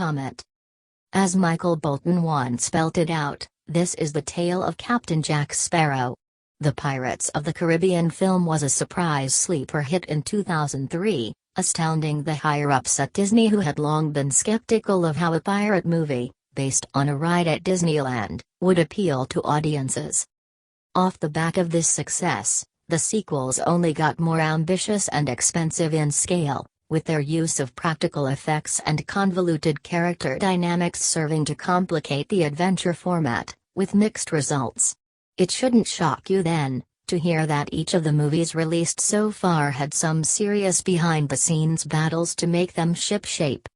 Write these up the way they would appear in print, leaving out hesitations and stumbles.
comment. As Michael Bolton once spelt it out, this is the tale of Captain Jack Sparrow. The Pirates of the Caribbean film was a surprise sleeper hit in 2003, astounding the higher-ups at Disney who had long been skeptical of how a pirate movie, based on a ride at Disneyland, would appeal to audiences. Off the back of this success, the sequels only got more ambitious and expensive in scale, with their use of practical effects and convoluted character dynamics serving to complicate the adventure format, with mixed results. It shouldn't shock you then, to hear that each of the movies released so far had some serious behind-the-scenes battles to make them ship-shape.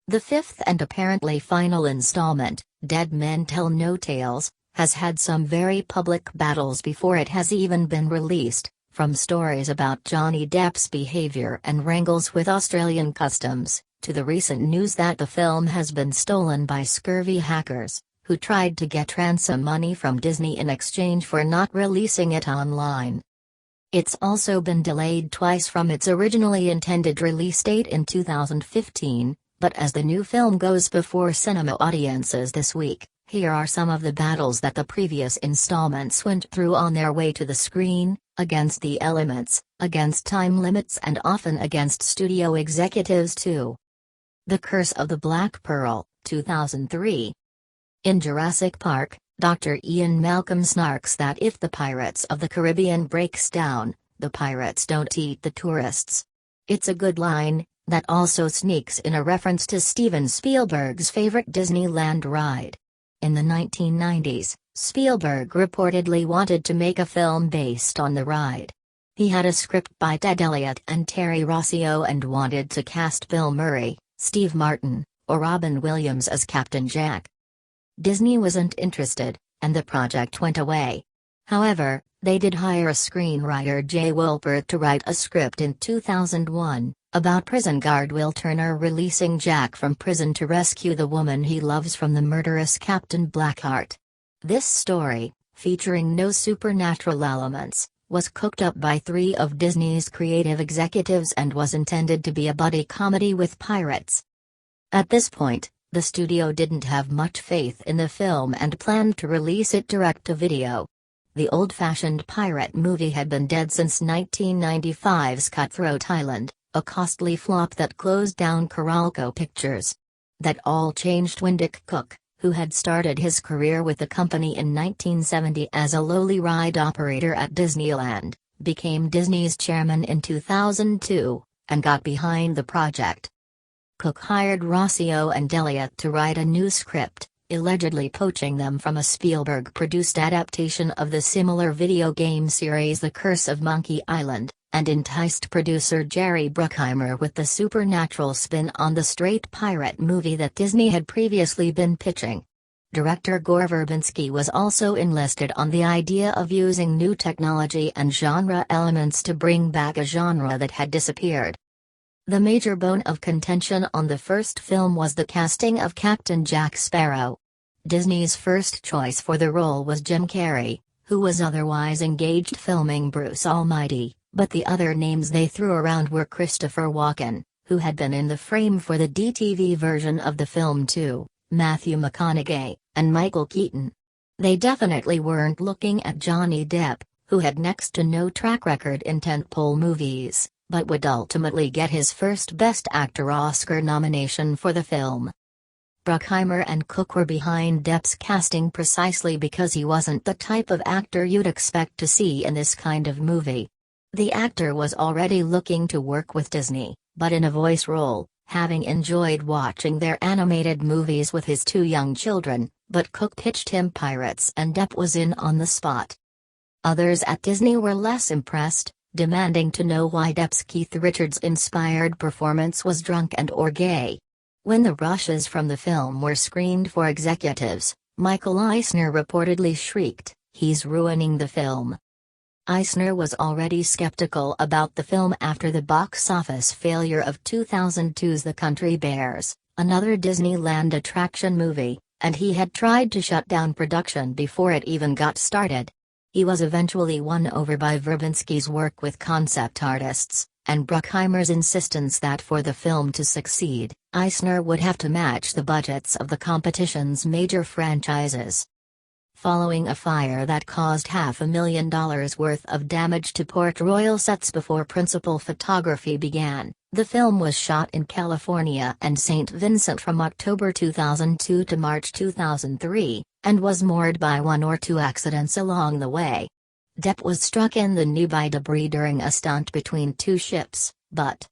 The fifth and apparently final installment, Dead Men Tell No Tales, has had some very public battles before it has even been released, from stories about Johnny Depp's behavior and wrangles with Australian customs, to the recent news that the film has been stolen by scurvy hackers, who tried to get ransom money from Disney in exchange for not releasing it online. It's also been delayed twice from its originally intended release date in 2015, but as the new film goes before cinema audiences this week, here are some of the battles that the previous installments went through on their way to the screen, against the elements, against time limits and often against studio executives too. The Curse of the Black Pearl, 2003. In Jurassic Park, Dr. Ian Malcolm snarks that if the Pirates of the Caribbean breaks down, the pirates don't eat the tourists. It's a good line, that also sneaks in a reference to Steven Spielberg's favorite Disneyland ride. In the 1990s, Spielberg reportedly wanted to make a film based on the ride. He had a script by Ted Elliott and Terry Rossio and wanted to cast Bill Murray, Steve Martin, or Robin Williams as Captain Jack. Disney wasn't interested, and the project went away. However, they did hire a screenwriter Jay Wolpert to write a script in 2001, about prison guard Will Turner releasing Jack from prison to rescue the woman he loves from the murderous Captain Blackheart. This story, featuring no supernatural elements, was cooked up by three of Disney's creative executives and was intended to be a buddy comedy with pirates. At this point, the studio didn't have much faith in the film and planned to release it direct-to-video. The old-fashioned pirate movie had been dead since 1995's Cutthroat Island, a costly flop that closed down Coralco Pictures. That all changed when Dick Cook, who had started his career with the company in 1970 as a lowly ride operator at Disneyland, became Disney's chairman in 2002, and got behind the project. Cook hired Rossio and Elliott to write a new script, allegedly poaching them from a Spielberg-produced adaptation of the similar video game series The Curse of Monkey Island, and enticed producer Jerry Bruckheimer with the supernatural spin on the straight pirate movie that Disney had previously been pitching. Director Gore Verbinski was also enlisted on the idea of using new technology and genre elements to bring back a genre that had disappeared. The major bone of contention on the first film was the casting of Captain Jack Sparrow. Disney's first choice for the role was Jim Carrey, who was otherwise engaged filming Bruce Almighty, but the other names they threw around were Christopher Walken, who had been in the frame for the DTV version of the film too, Matthew McConaughey, and Michael Keaton. They definitely weren't looking at Johnny Depp, who had next to no track record in tentpole movies, but would ultimately get his first Best Actor Oscar nomination for the film. Bruckheimer and Cook were behind Depp's casting precisely because he wasn't the type of actor you'd expect to see in this kind of movie. The actor was already looking to work with Disney, but in a voice role, having enjoyed watching their animated movies with his two young children, but Cook pitched him Pirates and Depp was in on the spot. Others at Disney were less impressed, demanding to know why Depp's Keith Richards-inspired performance was drunk and/or gay. When the rushes from the film were screened for executives, Michael Eisner reportedly shrieked, "He's ruining the film." Eisner was already skeptical about the film after the box office failure of 2002's The Country Bears, another Disneyland attraction movie, and he had tried to shut down production before it even got started. He was eventually won over by Verbinski's work with concept artists, and Bruckheimer's insistence that for the film to succeed, Eisner would have to match the budgets of the competition's major franchises. Following a fire that caused $500,000 worth of damage to Port Royal sets before principal photography began, the film was shot in California and St. Vincent from October 2002 to March 2003, and was moored by one or two accidents along the way. Depp was struck in the knee by debris during a stunt between two ships, but